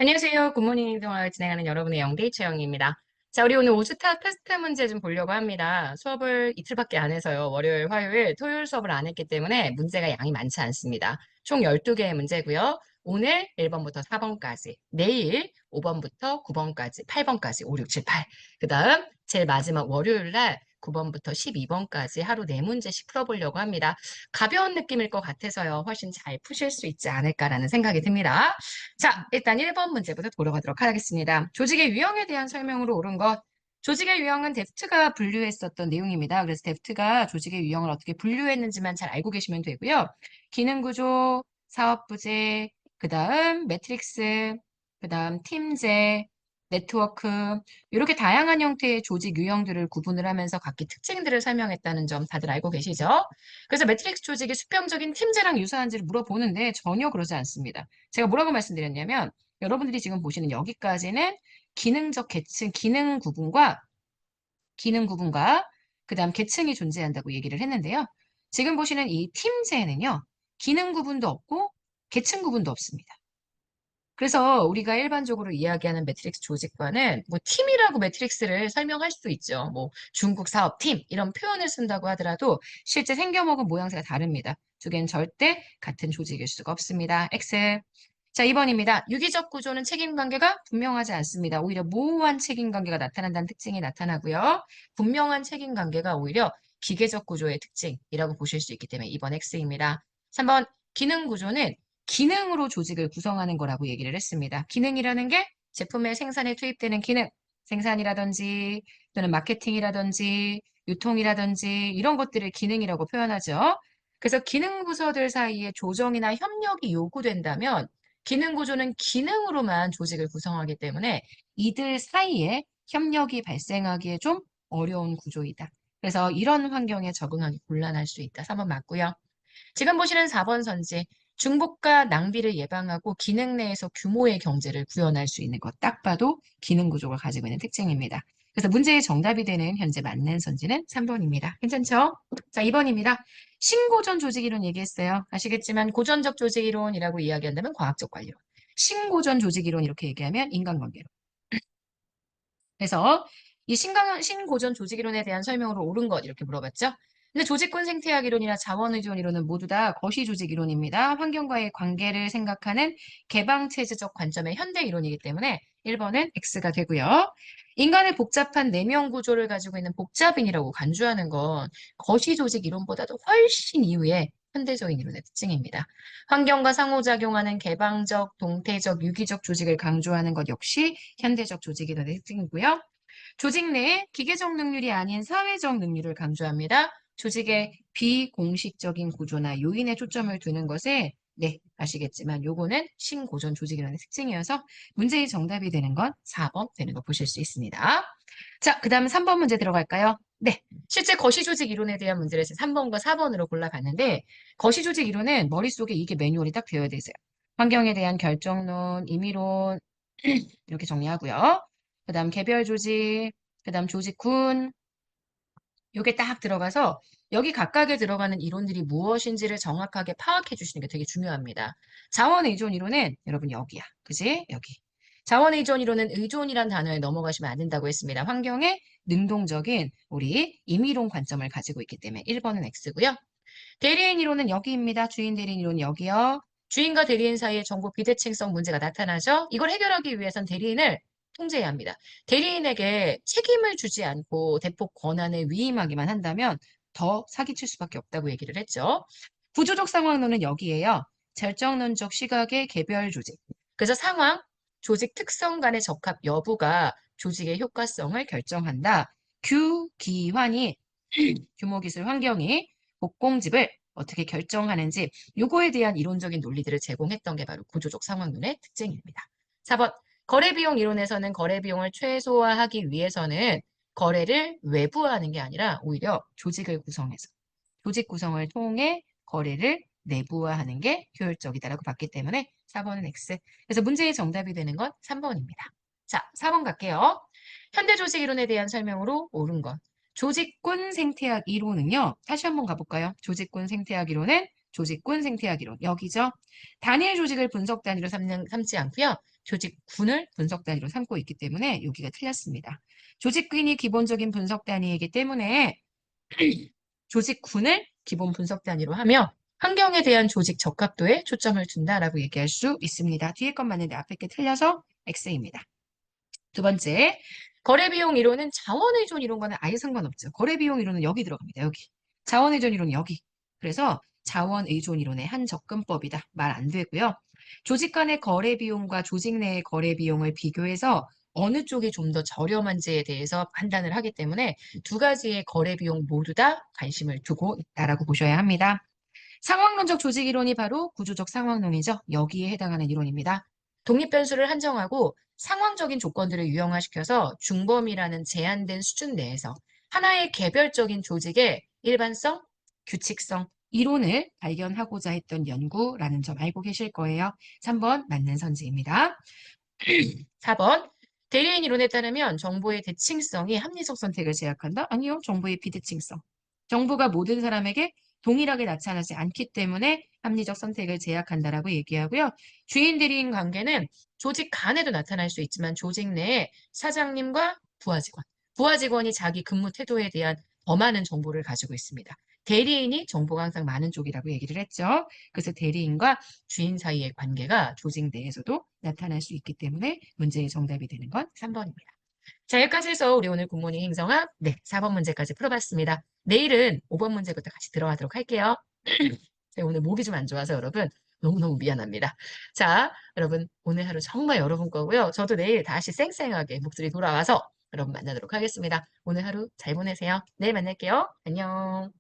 안녕하세요. 굿모닝 동화를 진행하는 여러분의 영디 최영입니다. 자, 우리 오늘 오스타 테스트 문제 좀 보려고 합니다. 수업을 이틀밖에 안 해서요. 월요일, 화요일, 토요일 수업을 안 했기 때문에 문제가 양이 많지 않습니다. 총 12개의 문제고요. 오늘 1번부터 4번까지, 내일 5번부터 9번까지, 8번까지, 5, 6, 7, 8. 그 다음 제일 마지막 월요일 날 9번부터 12번까지 하루 4문제씩 풀어보려고 합니다. 가벼운 느낌일 것 같아서요. 훨씬 잘 푸실 수 있지 않을까라는 생각이 듭니다. 자, 일단 1번 문제부터 돌아가도록 하겠습니다. 조직의 유형에 대한 설명으로 옳은 것. 조직의 유형은 데프트가 분류했었던 내용입니다. 그래서 데프트가 조직의 유형을 어떻게 분류했는지만 잘 알고 계시면 되고요. 기능 구조, 사업 부재, 그 다음 매트릭스, 그 다음 팀제, 네트워크, 이렇게 다양한 형태의 조직 유형들을 구분을 하면서 각기 특징들을 설명했다는 점 다들 알고 계시죠? 그래서 매트릭스 조직이 수평적인 팀제랑 유사한지를 물어보는데 전혀 그러지 않습니다. 제가 뭐라고 말씀드렸냐면 여러분들이 지금 보시는 여기까지는 기능적 계층, 기능 구분과 그다음 계층이 존재한다고 얘기를 했는데요. 지금 보시는 이 팀제는요. 기능 구분도 없고 계층 구분도 없습니다. 그래서 우리가 일반적으로 이야기하는 매트릭스 조직과는 뭐 팀이라고 매트릭스를 설명할 수도 있죠. 뭐 중국 사업팀 이런 표현을 쓴다고 하더라도 실제 생겨먹은 모양새가 다릅니다. 두 개는 절대 같은 조직일 수가 없습니다. X. 자, 2번입니다. 유기적 구조는 책임관계가 분명하지 않습니다. 오히려 모호한 책임관계가 나타난다는 특징이 나타나고요. 분명한 책임관계가 오히려 기계적 구조의 특징이라고 보실 수 있기 때문에 2번 X입니다. 3번 기능 구조는 기능으로 조직을 구성하는 거라고 얘기를 했습니다. 기능이라는 게 제품의 생산에 투입되는 기능, 생산이라든지 또는 마케팅이라든지 유통이라든지 이런 것들을 기능이라고 표현하죠. 그래서 기능 부서들 사이에 조정이나 협력이 요구된다면 기능 구조는 기능으로만 조직을 구성하기 때문에 이들 사이에 협력이 발생하기에 좀 어려운 구조이다. 그래서 이런 환경에 적응하기 곤란할 수 있다. 3번 맞고요. 지금 보시는 4번 선지, 중복과 낭비를 예방하고 기능 내에서 규모의 경제를 구현할 수 있는 것. 딱 봐도 기능 구조가 가지고 있는 특징입니다. 그래서 문제의 정답이 되는 현재 맞는 선지는 3번입니다. 괜찮죠? 자, 2번입니다. 신고전 조직 이론 얘기했어요. 아시겠지만 고전적 조직 이론이라고 이야기한다면 과학적 관련. 신고전 조직 이론 이렇게 얘기하면 인간관계론. 그래서 이 신고전 조직 이론에 대한 설명으로 옳은 것 이렇게 물어봤죠. 근데 조직군 생태학 이론이나 자원의존 이론은 모두 다 거시 조직 이론입니다. 환경과의 관계를 생각하는 개방체제적 관점의 현대 이론이기 때문에 1번은 X가 되고요. 인간의 복잡한 내면 구조를 가지고 있는 복잡인이라고 간주하는 건 거시 조직 이론보다도 훨씬 이후에 현대적인 이론의 특징입니다. 환경과 상호작용하는 개방적, 동태적, 유기적 조직을 강조하는 것 역시 현대적 조직 이론의 특징이고요. 조직 내에 기계적 능률이 아닌 사회적 능률을 강조합니다. 조직의 비공식적인 구조나 요인에 초점을 두는 것에 네, 아시겠지만 요거는 신고전 조직이라는 특징이어서 문제의 정답이 되는 건 4번 되는 거 보실 수 있습니다. 자, 그 다음 3번 문제 들어갈까요? 네, 실제 거시조직 이론에 대한 문제를 3번과 4번으로 골라봤는데 거시조직 이론은 머릿속에 이게 매뉴얼이 딱 되어야 되세요. 환경에 대한 결정론, 임의론 이렇게 정리하고요. 그 다음 개별 조직, 그 다음 조직군, 요게 딱 들어가서 여기 각각에 들어가는 이론들이 무엇인지를 정확하게 파악해 주시는 게 되게 중요합니다. 자원의존 이론은 여러분 여기야. 그지? 여기. 자원의존 이론은 의존이란 단어에 넘어가시면 안 된다고 했습니다. 환경에 능동적인 우리 임의론 관점을 가지고 있기 때문에 1번은 X고요. 대리인 이론은 여기입니다. 주인 대리인 이론 여기요. 주인과 대리인 사이의 정보 비대칭성 문제가 나타나죠. 이걸 해결하기 위해선 대리인을 통제해야 합니다. 대리인에게 책임을 주지 않고 대폭 권한을 위임하기만 한다면 더 사기칠 수밖에 없다고 얘기를 했죠. 구조적 상황론은 여기에요. 절정론적 시각의 개별 조직. 그래서 상황, 조직 특성 간의 적합 여부가 조직의 효과성을 결정한다. 규기환이 규모기술 환경이 복공집을 어떻게 결정하는지 요거에 대한 이론적인 논리들을 제공했던 게 바로 구조적 상황론의 특징입니다. 4번 거래비용 이론에서는 거래비용을 최소화하기 위해서는 거래를 외부화하는 게 아니라 오히려 조직을 구성해서 조직 구성을 통해 거래를 내부화하는 게 효율적이다라고 봤기 때문에 4번은 X. 그래서 문제의 정답이 되는 건 3번입니다. 자, 4번 갈게요. 현대 조직 이론에 대한 설명으로 옳은 것. 조직군 생태학 이론은요. 다시 한번 가볼까요? 조직군 생태학 이론은 조직군 생태학 이론. 여기죠. 단일 조직을 분석 단위로 삼지 않고요. 조직군을 분석 단위로 삼고 있기 때문에 여기가 틀렸습니다. 조직군이 기본적인 분석 단위이기 때문에 조직군을 기본 분석 단위로 하며 환경에 대한 조직 적합도에 초점을 둔다라고 얘기할 수 있습니다. 뒤에 건 맞는데 앞에 게 틀려서 X입니다. 두 번째, 거래비용 이론은 자원의존 이론과는 아예 상관없죠. 거래비용 이론은 여기 들어갑니다. 여기. 자원의존 이론은 여기. 그래서 자원의존 이론의 한 접근법이다. 말 안 되고요. 조직 간의 거래비용과 조직 내의 거래비용을 비교해서 어느 쪽이 좀 더 저렴한지에 대해서 판단을 하기 때문에 두 가지의 거래비용 모두 다 관심을 두고 있다라고 보셔야 합니다. 상황론적 조직 이론이 바로 구조적 상황론이죠. 여기에 해당하는 이론입니다. 독립변수를 한정하고 상황적인 조건들을 유형화시켜서 중범위라는 제한된 수준 내에서 하나의 개별적인 조직의 일반성, 규칙성, 이론을 발견하고자 했던 연구라는 점 알고 계실 거예요. 3번 맞는 선지입니다. 4번 대리인 이론에 따르면 정보의 대칭성이 합리적 선택을 제약한다? 아니요. 정보의 비대칭성. 정보가 모든 사람에게 동일하게 나타나지 않기 때문에 합리적 선택을 제약한다라고 얘기하고요. 주인 대리인 관계는 조직 간에도 나타날 수 있지만 조직 내에 사장님과 부하 직원, 부하 직원이 자기 근무 태도에 대한 더 많은 정보를 가지고 있습니다. 대리인이 정보가 항상 많은 쪽이라고 얘기를 했죠. 그래서 대리인과 주인 사이의 관계가 조직 내에서도 나타날 수 있기 때문에 문제의 정답이 되는 건 3번입니다. 자, 여기까지 해서 우리 오늘 굿모닝 행성학 4번 문제까지 풀어봤습니다. 내일은 5번 문제부터 같이 들어가도록 할게요. 제가 오늘 목이 좀 안 좋아서 여러분 너무너무 미안합니다. 자, 여러분 오늘 하루 정말 여러분 거고요. 저도 내일 다시 쌩쌩하게 목소리 돌아와서 여러분 만나도록 하겠습니다. 오늘 하루 잘 보내세요. 내일 만날게요. 안녕.